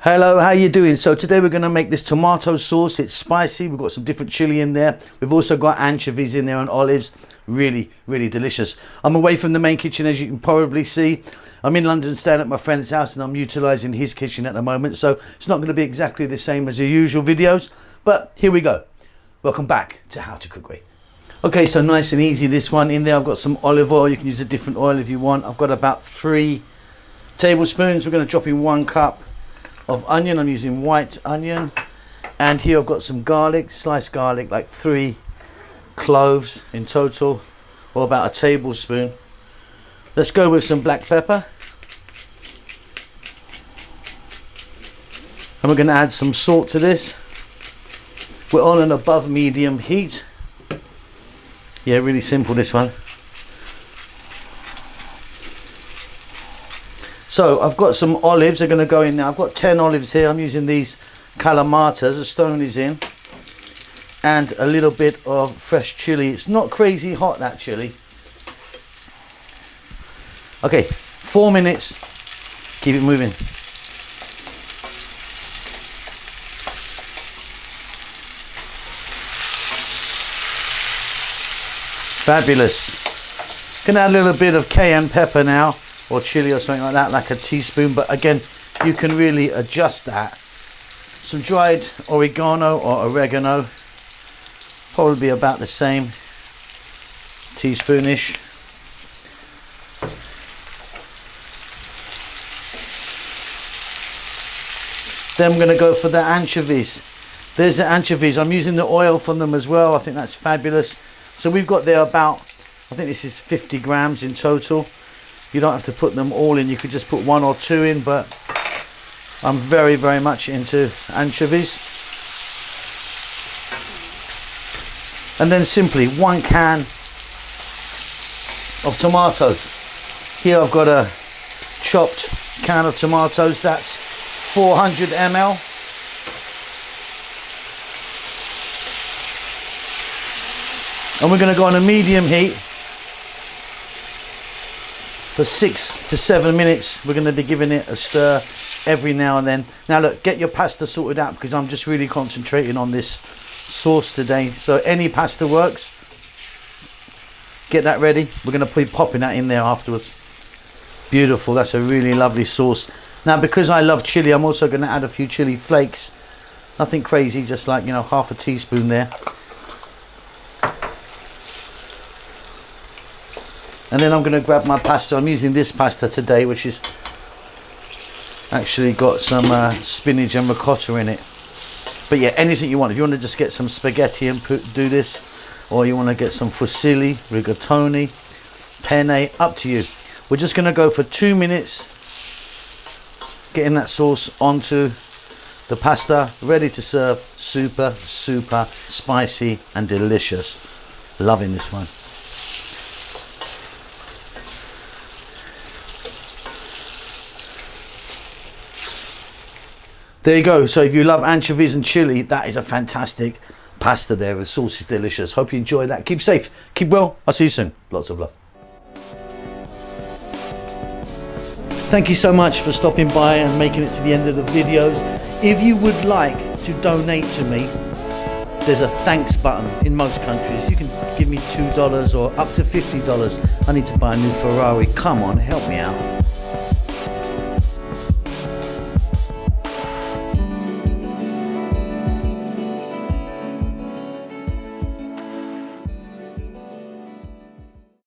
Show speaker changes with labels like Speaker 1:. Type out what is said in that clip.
Speaker 1: Hello, how you doing? So today we're going to make this tomato sauce. It's spicy. We've got some different chili in there. We've also got anchovies in there and olives. Really delicious. I'm away from the main kitchen, as you can probably see. I'm in London staying at my friend's house and I'm utilizing his kitchen at the moment, so it's not going to be exactly the same as the usual videos, but here we go. Welcome back to How to Cook Way. Okay, so nice and easy this one. In there I've got some olive oil. You can use a different oil if you want. I've got about 3 tablespoons. We're going to drop in 1 cup of onion. I'm using white onion, and here I've got some garlic, sliced garlic, like 3 cloves in total, or about a tablespoon. Let's go with some black pepper, and we're going to add some salt to this. We're on an above medium heat. Yeah, really simple this one. So I've got some olives. They're going to go in now. I've got 10 olives here. I'm using these calamatas. A stone is in, and a little bit of fresh chili. It's not crazy hot, that chili. Okay, 4 minutes. Keep it moving. Fabulous. Gonna add a little bit of cayenne pepper now, or chili or something like that, like a teaspoon, but again you can really adjust that. Some dried oregano or oregano, probably about the same, teaspoonish. Then I'm going to go for the anchovies. There's the anchovies. I'm using the oil from them as well. I think that's fabulous. So we've got there about, I think this is 50 grams in total. You don't have to put them all in, you could just put 1 or 2 in, but I'm very much into anchovies. And then simply 1 can of tomatoes. Here I've got a chopped can of tomatoes, that's 400 ml. And we're going to go on a medium heat for 6 to 7 minutes. We're going to be giving it a stir every now and then. Now look, get your pasta sorted out, because I'm just really concentrating on this sauce today. So any pasta works. Get that ready. We're going to be popping that in there afterwards. Beautiful. That's a really lovely sauce. Now, because I love chili, I'm also going to add a few chili flakes. Nothing crazy, just like, you know, half a teaspoon there. And then I'm going to grab my pasta. I'm using this pasta today, which is actually got some spinach and ricotta in it. But yeah, anything you want. If you want to just get some spaghetti and do this, or you want to get some fusilli, rigatoni, penne, up to you. We're just going to go for 2 minutes, getting that sauce onto the pasta, ready to serve. Super spicy and delicious. Loving this one. There you go. So if you love anchovies and chili, that is a fantastic pasta there. The sauce is delicious. Hope you enjoy that. Keep safe, keep well. I'll see you soon. Lots of love. Thank you so much for stopping by and making it to the end of the videos. If you would like to donate to me, there's a thanks button in most countries. You can give me $2 or up to $50. I need to buy a new Ferrari. Come on, help me out.